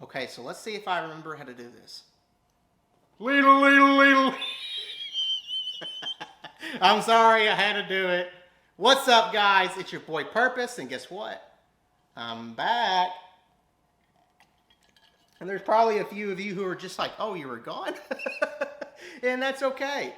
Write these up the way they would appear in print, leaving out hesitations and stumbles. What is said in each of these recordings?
Okay, so let's see if I remember how to do this. Ladle, ladle, ladle. I'm sorry, I had to do it. What's up, guys? It's your boy Purpose, and guess what? I'm back. And there's probably a few of you who are just like, oh, you were gone? And that's okay.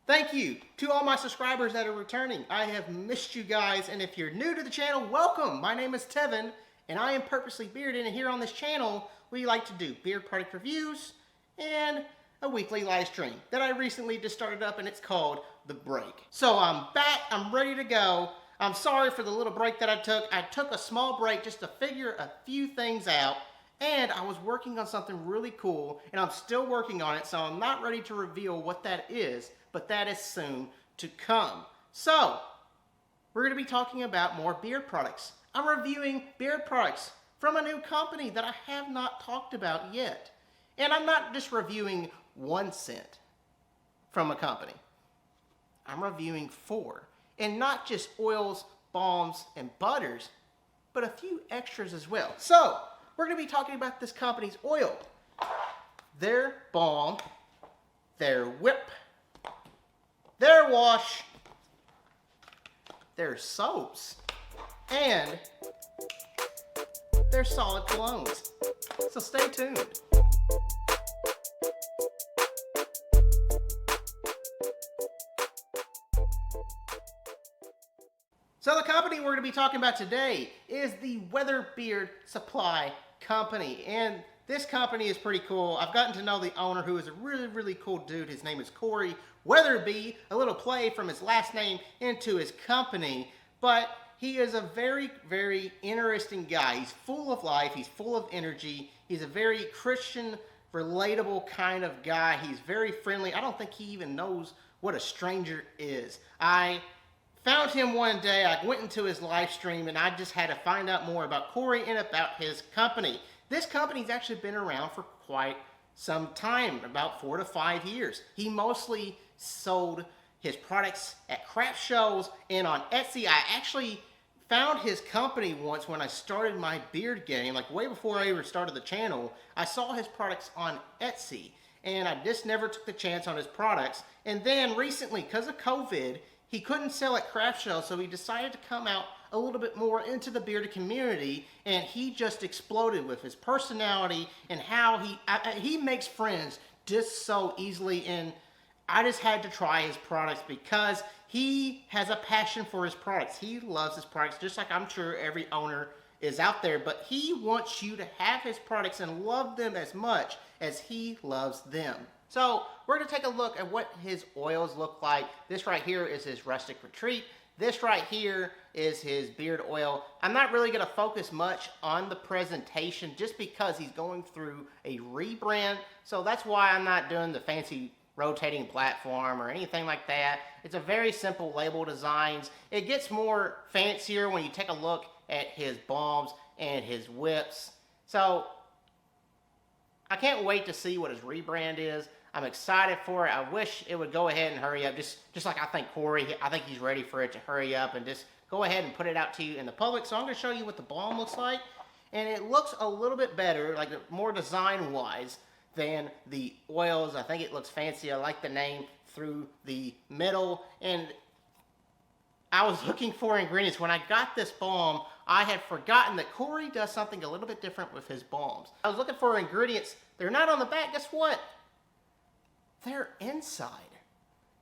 Thank you to all my subscribers that are returning. I have missed you guys, and if you're new to the channel, welcome. My name is Tevin, and I am Purposely Bearded, and here on this channel, we like to do beard product reviews and a weekly live stream that I recently just started up, and it's called The Break. So I'm back, I'm ready to go. I'm sorry for the little break that I took. I took a small break just to figure a few things out, and I was working on something really cool, and I'm still working on it, so I'm not ready to reveal what that is, but that is soon to come. So, we're going to be talking about more beard products. I'm reviewing beard products from a new company that I have not talked about yet. And I'm not just reviewing one scent from a company. I'm reviewing 4. And not just oils, balms, and butters, but a few extras as well. So, we're going to be talking about this company's oil, their balm, their whip, their wash, their soaps, and their solid colognes. So stay tuned. So the company we're going to be talking about today is the WeatherBeard Supply Company. And this company is pretty cool. I've gotten to know the owner, who is a really, really cool dude. His name is Corey Weatherby, a little play from his last name into his company. But he is a very, very interesting guy. He's full of life. He's full of energy. He's a very Christian, relatable kind of guy. He's very friendly. I don't think he even knows what a stranger is. I found him one day. I went into his live stream, and I just had to find out more about Corey and about his company. This company's actually been around for quite some time, about 4 to 5 years. He mostly sold his products at craft shows and on Etsy. I actually found his company once when I started my beard game, like way before I ever started the channel. I saw his products on Etsy, and I just never took the chance on his products. And then recently, because of COVID, he couldn't sell at craft shows, so he decided to come out a little bit more into the bearded community, and he just exploded with his personality and how he makes friends just so easily. And I just had to try his products because he has a passion for his products. He loves his products, just like I'm sure every owner is out there, but he wants you to have his products and love them as much as he loves them. So we're going to take a look at what his oils look like. This right here is his Rustic Retreat. This right here is his beard oil. I'm not really going to focus much on the presentation just because he's going through a rebrand. So that's why I'm not doing the fancy rotating platform or anything like that. It's a very simple label designs. It gets more fancier when you take a look at his balms and his whips. So I can't wait to see what his rebrand is. I'm excited for it. I wish it would go ahead and hurry up, just like I think Corey, I think he's ready for it to hurry up and just go ahead and put it out to you in the public. So I'm going to show you what the balm looks like. And it looks a little bit better, like more design-wise than the oils. I think it looks fancy. I like the name through the middle. And I was looking for ingredients. When I got this balm, I had forgotten that Corey does something a little bit different with his balms. I was looking for ingredients. They're not on the back. Guess what? They're inside.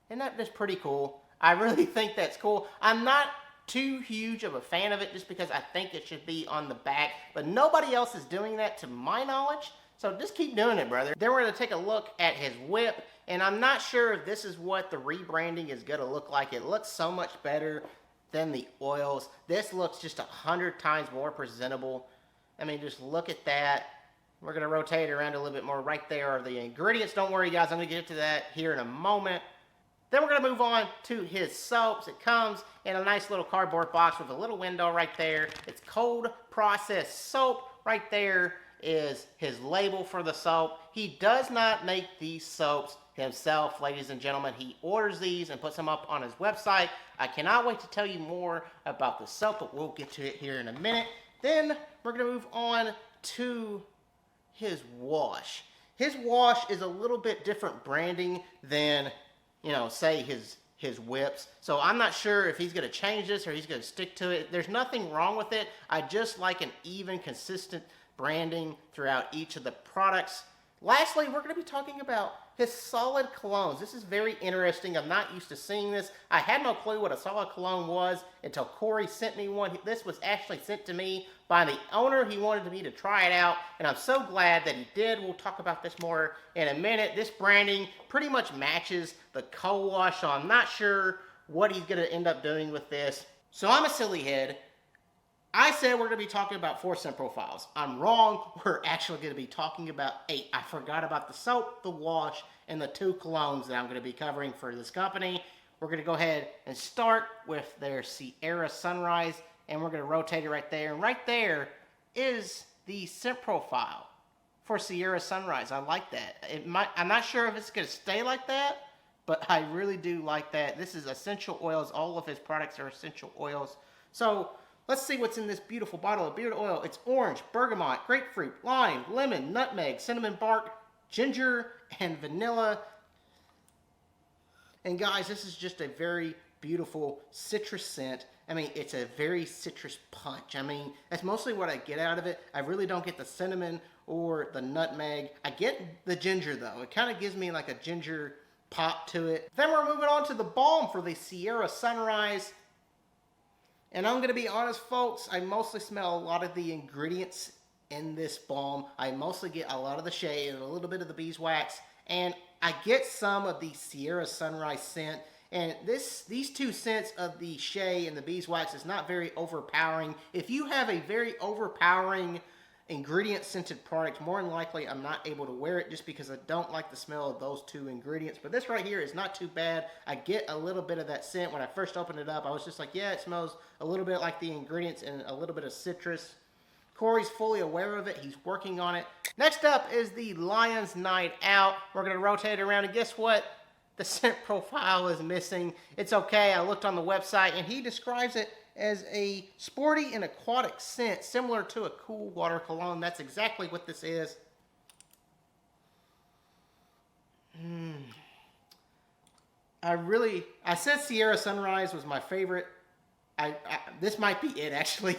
And that is pretty cool. I really think that's cool. I'm not too huge of a fan of it just because I think it should be on the back. But nobody else is doing that to my knowledge. So just keep doing it, brother. Then we're going to take a look at his whip. And I'm not sure if this is what the rebranding is going to look like. It looks so much better than the oils. This looks just 100 times more presentable. I mean, just look at that. We're going to rotate it around a little bit more. Right there are the ingredients. Don't worry, guys. I'm going to get to that here in a moment. Then we're going to move on to his soaps. It comes in a nice little cardboard box with a little window right there. It's cold processed soap. Right there is his label for the soap. He does not make these soaps himself, ladies and gentlemen. He orders these and puts them up on his website. I cannot wait to tell you more about the soap, but we'll get to it here in a minute. Then we're going to move on to his wash. His wash is a little bit different branding than, say his whips. So I'm not sure if he's going to change this or he's going to stick to it. There's nothing wrong with it. I just like an even, consistent branding throughout each of the products. Lastly, we're going to be talking about his solid colognes. This is very interesting. I'm not used to seeing this. I had no clue what a solid cologne was until Corey sent me one. This was actually sent to me by the owner. He wanted me to try it out, and I'm so glad that he did. We'll talk about this more in a minute. This branding pretty much matches the co-wash, so I'm not sure what he's going to end up doing with this. So I'm a silly head. I said we're going to be talking about 4 scent profiles. I'm wrong. We're actually going to be talking about 8. I forgot about the soap, the wash, and the 2 colognes that I'm going to be covering for this company. We're going to go ahead and start with their Sierra Sunrise, and we're going to rotate it right there. And right there is the scent profile for Sierra Sunrise. I like that. I'm not sure if it's going to stay like that, but I really do like that. This is essential oils. All of his products are essential oils. So let's see what's in this beautiful bottle of beard oil. It's orange, bergamot, grapefruit, lime, lemon, nutmeg, cinnamon bark, ginger, and vanilla. And guys, this is just a very beautiful citrus scent. I mean, it's a very citrus punch. I mean, that's mostly what I get out of it. I really don't get the cinnamon or the nutmeg. I get the ginger, though. It kind of gives me like a ginger pop to it. Then we're moving on to the balm for the Sierra Sunrise. And I'm going to be honest, folks, I mostly smell a lot of the ingredients in this balm. I mostly get a lot of the shea and a little bit of the beeswax. And I get some of the Sierra Sunrise scent. And these 2 scents of the shea and the beeswax is not very overpowering. If you have a very overpowering ingredient scented product, more than likely I'm not able to wear it just because I don't like the smell of those 2 ingredients. But this right here is not too bad. I get a little bit of that scent. When I first opened it up, I was just like, yeah, it smells a little bit like the ingredients and a little bit of citrus. Corey's fully aware of it. He's working on it. Next up is the Lion's Night Out. We're going to rotate it around, and guess what? The scent profile is missing. It's okay. I looked on the website, and he describes it as a sporty and aquatic scent, similar to a cool water cologne. That's exactly what this is. I said Sierra Sunrise was my favorite. This might be it, actually.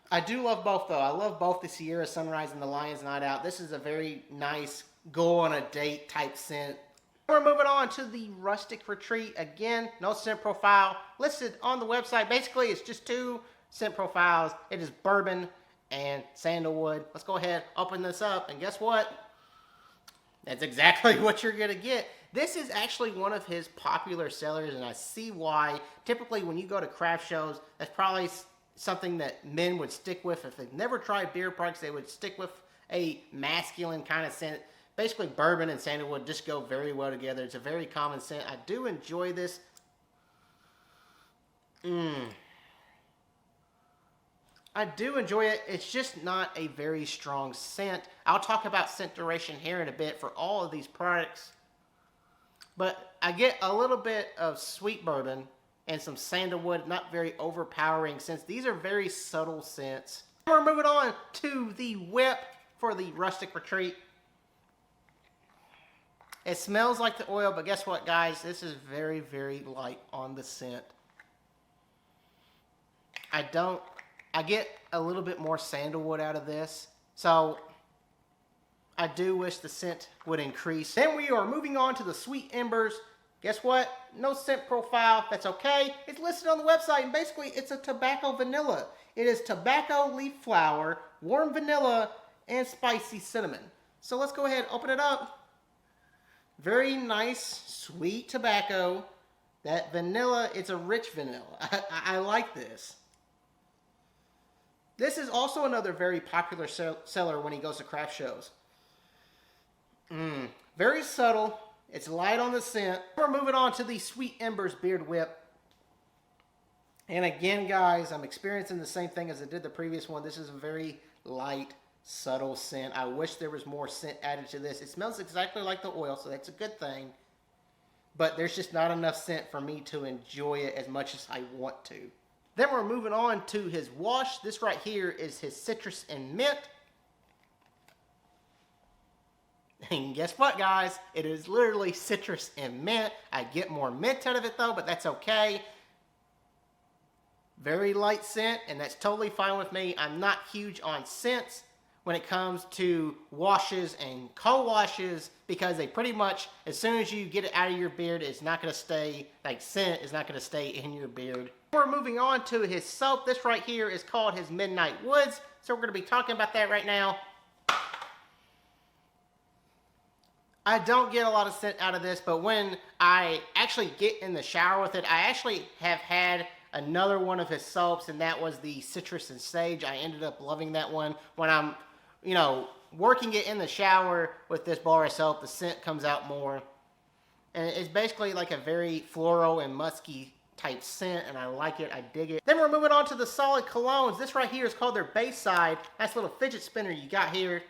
I do love both, though. I love both the Sierra Sunrise and the Lion's Night Out. This is a very nice go on a date type scent. We're moving on to the Rustic Retreat. Again, no scent profile listed on the website. Basically, it's just 2 scent profiles. It is bourbon and sandalwood. Let's go ahead, open this up, and guess what? That's exactly what you're going to get. This is actually one of his popular sellers, and I see why. Typically, when you go to craft shows, that's probably something that men would stick with. If they've never tried beer products, they would stick with a masculine kind of scent. Basically, bourbon and sandalwood just go very well together. It's a very common scent. I do enjoy this. I do enjoy it. It's just not a very strong scent. I'll talk about scent duration here in a bit for all of these products. But I get a little bit of sweet bourbon and some sandalwood, not very overpowering scents. These are very subtle scents. We're moving on to the whip for the Rustic Retreat. It smells like the oil, but guess what, guys? This is very, very light on the scent. I get a little bit more sandalwood out of this, so I do wish the scent would increase. Then we are moving on to the Sweet Embers. Guess what? No scent profile. That's okay. It's listed on the website, and basically it's a tobacco vanilla. It is tobacco leaf flower, warm vanilla, and spicy cinnamon. So let's go ahead and open it up. Very nice, sweet tobacco. That vanilla, it's a rich vanilla. I like this. This is also another very popular seller when he goes to craft shows. Very subtle. It's light on the scent. We're moving on to the Sweet Embers Beard Whip. And again, guys, I'm experiencing the same thing as I did the previous one. This is a very light, subtle scent. I wish there was more scent added to this. It smells exactly like the oil, so that's a good thing. But there's just not enough scent for me to enjoy it as much as I want to. Then we're moving on to his wash. This right here is his citrus and mint. And guess what, guys? It is literally citrus and mint. I get more mint out of it though, but that's okay. Very light scent, and that's totally fine with me. I'm not huge on scents when it comes to washes and co-washes, because they pretty much, as soon as you get it out of your beard, it's not going to stay, like scent is not going to stay in your beard. We're moving on to his soap. This right here is called his Midnight Woods, so we're going to be talking about that right now. I don't get a lot of scent out of this, but when I actually get in the shower with it, I actually have had another one of his soaps, and that was the Citrus and Sage. I ended up loving that one. When I'm, working it in the shower with this bar of soap, the scent comes out more. And it's basically like a very floral and musky type scent, and I like it. I dig it. Then we're moving on to the solid colognes. This right here is called their Bayside. Nice little fidget spinner you got here.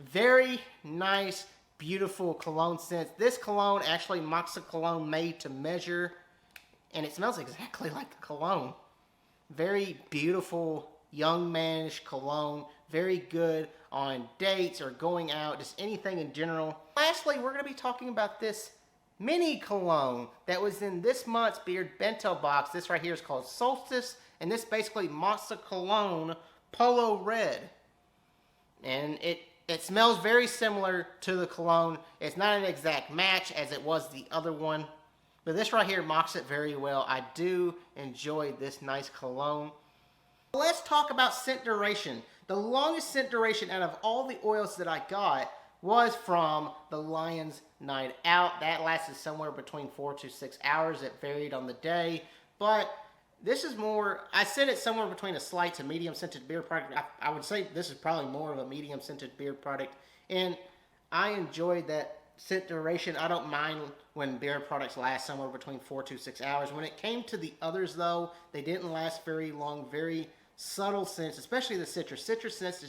Very nice, beautiful cologne scent. This cologne actually mocks a cologne made to measure, and it smells exactly like the cologne. Very beautiful, young manish cologne. Very good on dates or going out, just anything in general. Lastly, we're going to be talking about this mini cologne that was in this month's Beard Bento box. This right here is called Solstice, and this basically mocks a cologne Polo Red. And it smells very similar to the cologne. It's not an exact match as it was the other one, but this right here mocks it very well. I do enjoy this nice cologne. Let's talk about scent duration. The longest scent duration out of all the oils that I got was from the Lion's Night Out. That lasted somewhere between 4 to 6 hours. It varied on the day, but this is more, I said it's somewhere between a slight to medium scented beard product. I would say this is probably more of a medium scented beard product, and I enjoyed that scent duration. I don't mind when beard products last somewhere between 4 to 6 hours. When it came to the others though, they didn't last very long. Very subtle scents, especially the citrus. Citrus scents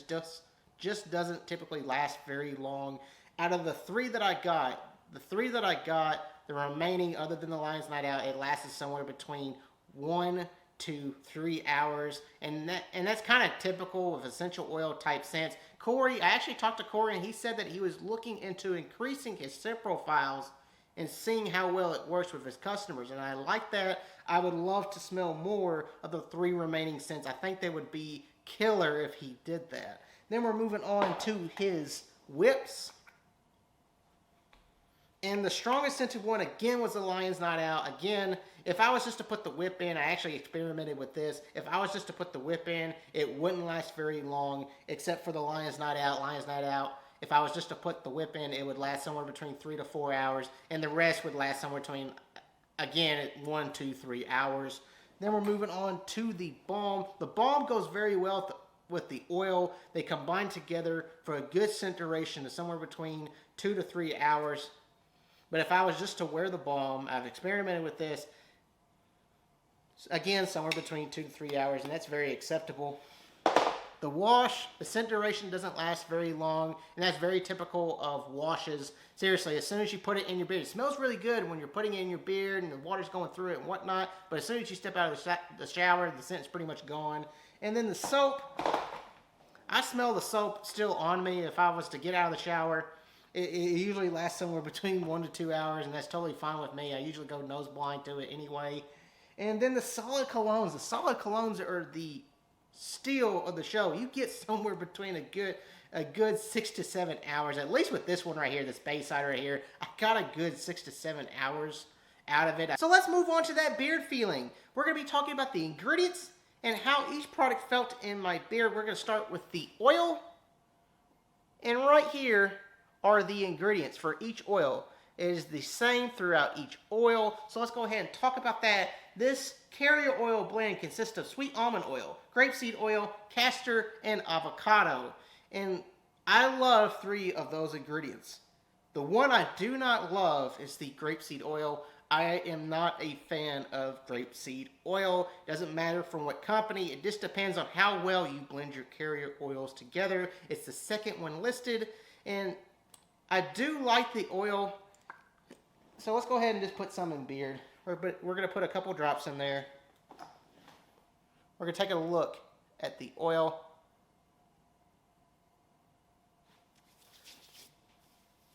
just doesn't typically last very long. Out of the three that I got, the remaining, other than the Lion's Night Out, it lasted somewhere between 1 to 3 hours, and that's kind of typical of essential oil type scents. Corey, I actually talked to Corey, and he said that he was looking into increasing his scent profiles and seeing how well it works with his customers, and I like that. I would love to smell more of the 3 remaining scents. I think they would be killer if he did that. Then we're moving on to his whips. And the strongest scented one, again, was the Lion's Night Out. Again, if I was just to put the whip in, I actually experimented with this. If I was just to put the whip in, it wouldn't last very long, except for the Lion's Night Out. Lion's Night Out, if I was just to put the whip in, it would last somewhere between 3 to 4 hours, and the rest would last somewhere between, again, 1 to 3 hours. Then we're moving on to the balm. The balm goes very well with the oil. They combine together for a good scent duration of somewhere between 2 to 3 hours. But if I was just to wear the balm, I've experimented with this, again, somewhere between 2 to 3 hours, and that's very acceptable. The wash, the scent duration doesn't last very long, and that's very typical of washes. Seriously, as soon as you put it in your beard, it smells really good when you're putting it in your beard and the water's going through it and whatnot, but as soon as you step out of the shower, the scent's pretty much gone. And then the soap, I smell the soap still on me if I was to get out of the shower. It usually lasts somewhere between 1 to 2 hours, and that's totally fine with me. I usually go nose blind to it anyway. And then the solid colognes. The solid colognes are the steal of the show. You get somewhere between a good 6 to 7 hours. At least with this one right here, this Bayside right here, I got a good 6 to 7 hours out of it. So let's move on to that beard feeling. We're going to be talking about the ingredients and how each product felt in my beard. We're going to start with the oil. And right here are the ingredients for each oil. It is the same throughout each oil. So let's go ahead and talk about that. This carrier oil blend consists of sweet almond oil, grapeseed oil, castor, and avocado. And I love 3 of those ingredients. The one I do not love is the grapeseed oil. I am not a fan of grapeseed oil. Doesn't matter from what company. It just depends on how well you blend your carrier oils together. It's the second one listed, and I do like the oil, so let's go ahead and just put some in beard. We're going to put a couple drops in there. We're going to take a look at the oil.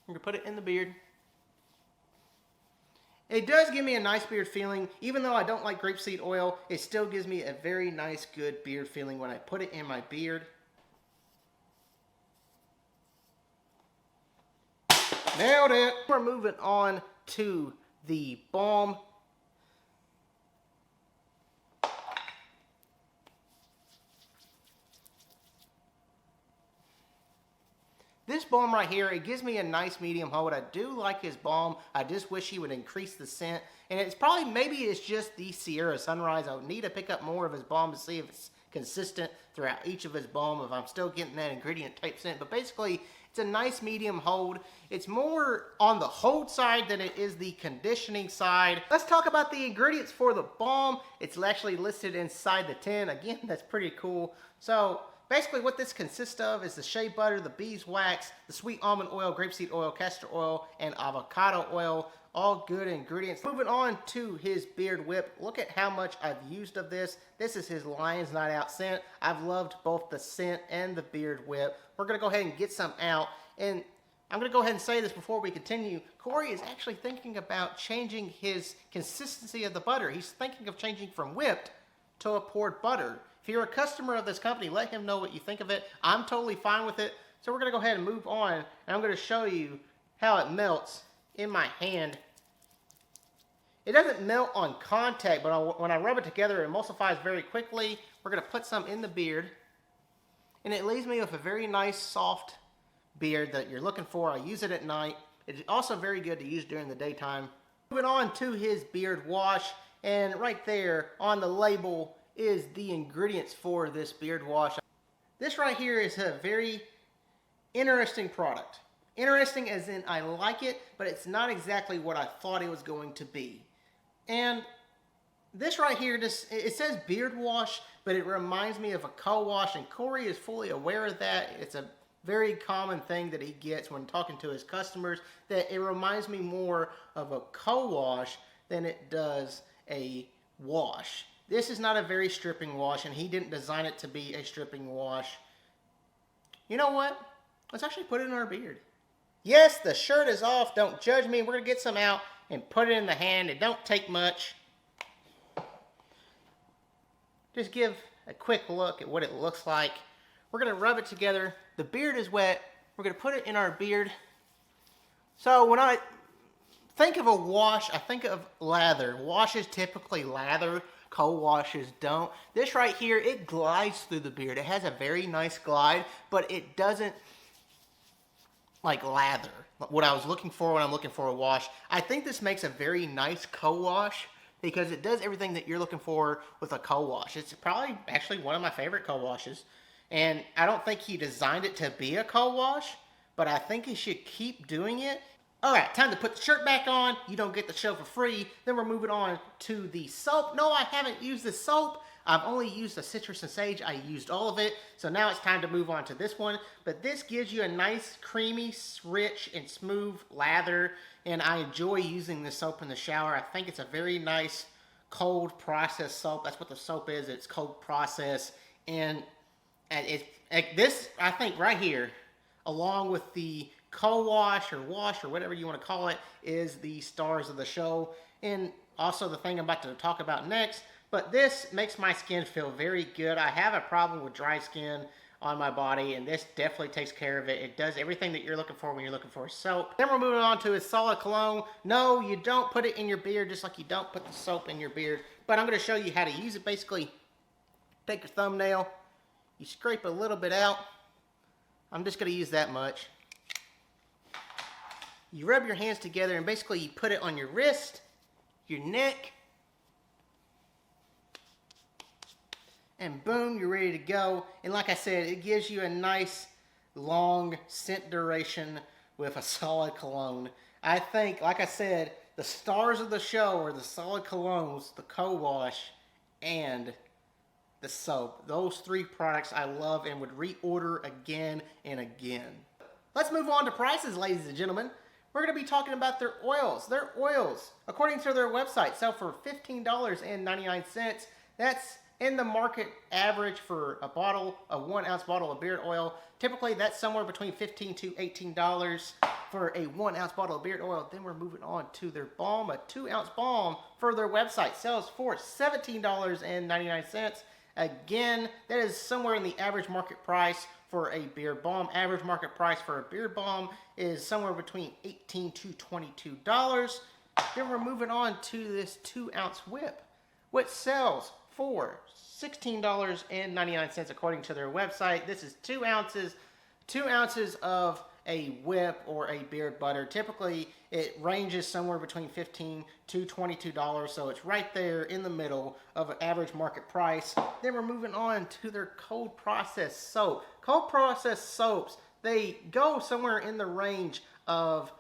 I'm going to put it in the beard. It does give me a nice beard feeling. Even though I don't like grapeseed oil, it still gives me a very nice, good beard feeling when I put it in my beard. Nailed it! We're moving on to the balm. This balm right here, it gives me a nice medium hold. I do like his balm. I just wish he would increase the scent. And it's probably, maybe it's just the Sierra Sunrise. I would need to pick up more of his balm to see if it's consistent throughout each of his balm, if I'm still getting that ingredient type scent. But basically, it's a nice medium hold. It's more on the hold side than it is the conditioning side. Let's talk about the ingredients for the balm. It's actually listed inside the tin. Again, that's pretty cool. So basically what this consists of is the shea butter, the beeswax, the sweet almond oil, grapeseed oil, castor oil, and avocado oil. All good ingredients. Moving on to his beard whip. Look at how much I've used of this. This is his Lion's Night Out scent. I've loved both the scent and the beard whip. We're going to go ahead and get some out. And I'm going to go ahead and say this before we continue. Corey is actually thinking about changing his consistency of the butter. He's thinking of changing from whipped to a poured butter. If you're a customer of this company, let him know what you think of it. I'm totally fine with it. So we're going to go ahead and move on. And I'm going to show you how it melts in my hand. It doesn't melt on contact, but when I rub it together, it emulsifies very quickly. We're going to put some in the beard. And it leaves me with a very nice, soft beard that you're looking for. I use it at night. It's also very good to use during the daytime. Moving on to his beard wash. And right there on the label is the ingredients for this beard wash. This right here is a very interesting product. Interesting as in I like it, but it's not exactly what I thought it was going to be. And this right here, it says beard wash, but it reminds me of a co-wash, and Corey is fully aware of that. It's a very common thing that he gets when talking to his customers, that it reminds me more of a co-wash than it does a wash. This is not a very stripping wash, and he didn't design it to be a stripping wash. You know what? Let's actually put it in our beard. Yes, the shirt is off. Don't judge me. We're going to get some out and put it in the hand. It don't take much. Just give a quick look at what it looks like. We're going to rub it together. The beard is wet. We're going to put it in our beard. So when I think of a wash, I think of lather. Washes typically lather. Co-washes don't. This right here, it glides through the beard. It has a very nice glide, but it doesn't like lather. What I was looking for when I'm looking for a wash. I think this makes a very nice co-wash because it does everything that you're looking for with a co-wash. It's probably actually one of my favorite co-washes. And I don't think he designed it to be a co-wash, but I think he should keep doing it. Alright, time to put the shirt back on. You don't get the show for free. Then we're moving on to the soap. No, I haven't used the soap. I've only used the citrus and sage. I used all of it. So now it's time to move on to this one. But this gives you a nice, creamy, rich, and smooth lather. And I enjoy using this soap in the shower. I think it's a very nice, cold process soap. That's what the soap is. It's cold process. And this, I think right here, along with the co-wash or wash or whatever you want to call it, is the stars of the show. And also the thing I'm about to talk about next. But this makes my skin feel very good. I have a problem with dry skin on my body, and this definitely takes care of it. It does everything that you're looking for when you're looking for soap. Then we're moving on to his solid cologne. No, you don't put it in your beard just like you don't put the soap in your beard. But I'm going to show you how to use it. Basically, take your thumbnail, you scrape a little bit out. I'm just going to use that much. You rub your hands together, and basically you put it on your wrist, your neck, and boom, you're ready to go. And like I said, it gives you a nice, long scent duration with a solid cologne. I think, like I said, the stars of the show are the solid colognes, the co-wash, and the soap. Those three products I love and would reorder again and again. Let's move on to prices, ladies and gentlemen. We're going to be talking about their oils. Their oils, according to their website, sell for $15.99. That's And the market average for a 1 ounce bottle of beard oil, typically that's somewhere between $15 to $18 for a 1 ounce bottle of beard oil. Then we're moving on to their balm. A 2 ounce balm for their website sells for $17.99. Again, that is somewhere in the average market price for a beard balm. Average market price for a beard balm is somewhere between $18 to $22. Then we're moving on to this 2 ounce whip, which sells for $16.99 according to their website. This is 2 ounces of a whip or a beard butter. Typically, it ranges somewhere between $15 to $22, so it's right there in the middle of an average market price. Then we're moving on to their cold processed soap. Cold processed soaps, they go somewhere in the range of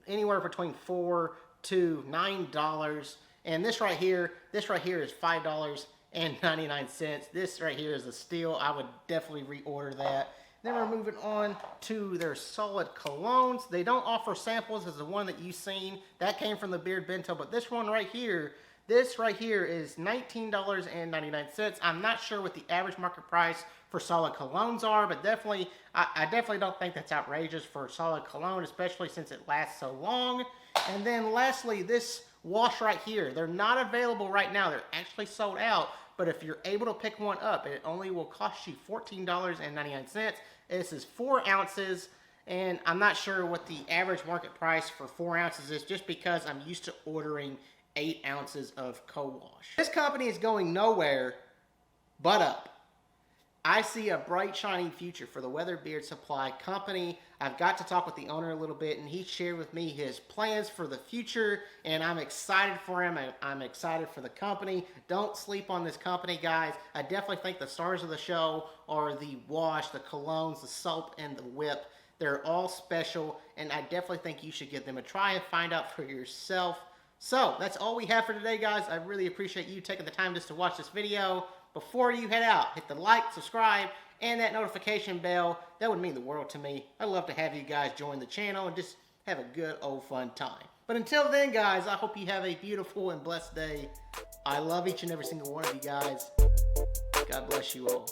anywhere between $4 to $9. And this right here is $5.99. This right here is a steal. I would definitely reorder that. Then we're moving on to their solid colognes. They don't offer samples as the one that you've seen. That came from the Beard Bento, but this one right here, is $19.99. I'm not sure what the average market price for solid colognes are, but definitely, I definitely don't think that's outrageous for solid cologne, especially since it lasts so long. And then lastly, this wash right here. They're not available right now. They're actually sold out. But if you're able to pick one up, it only will cost you $14.99. This is 4 ounces, and I'm not sure what the average market price for 4 ounces is, just because I'm used to ordering 8 ounces of co-wash. This company is going nowhere but up. I see a bright, shining future for the WeatherBeard Supply Company. I've got to talk with the owner a little bit, and he shared with me his plans for the future, and I'm excited for him. I'm excited for the company. Don't sleep on this company, guys. I definitely think the stars of the show are the wash, the colognes, the soap, and the whip. They're all special, and I definitely think you should give them a try and find out for yourself. So, that's all we have for today, guys. I really appreciate you taking the time just to watch this video. Before you head out, hit the like, subscribe, and that notification bell. That would mean the world to me. I'd love to have you guys join the channel and just have a good old fun time. But until then, guys, I hope you have a beautiful and blessed day. I love each and every single one of you guys. God bless you all.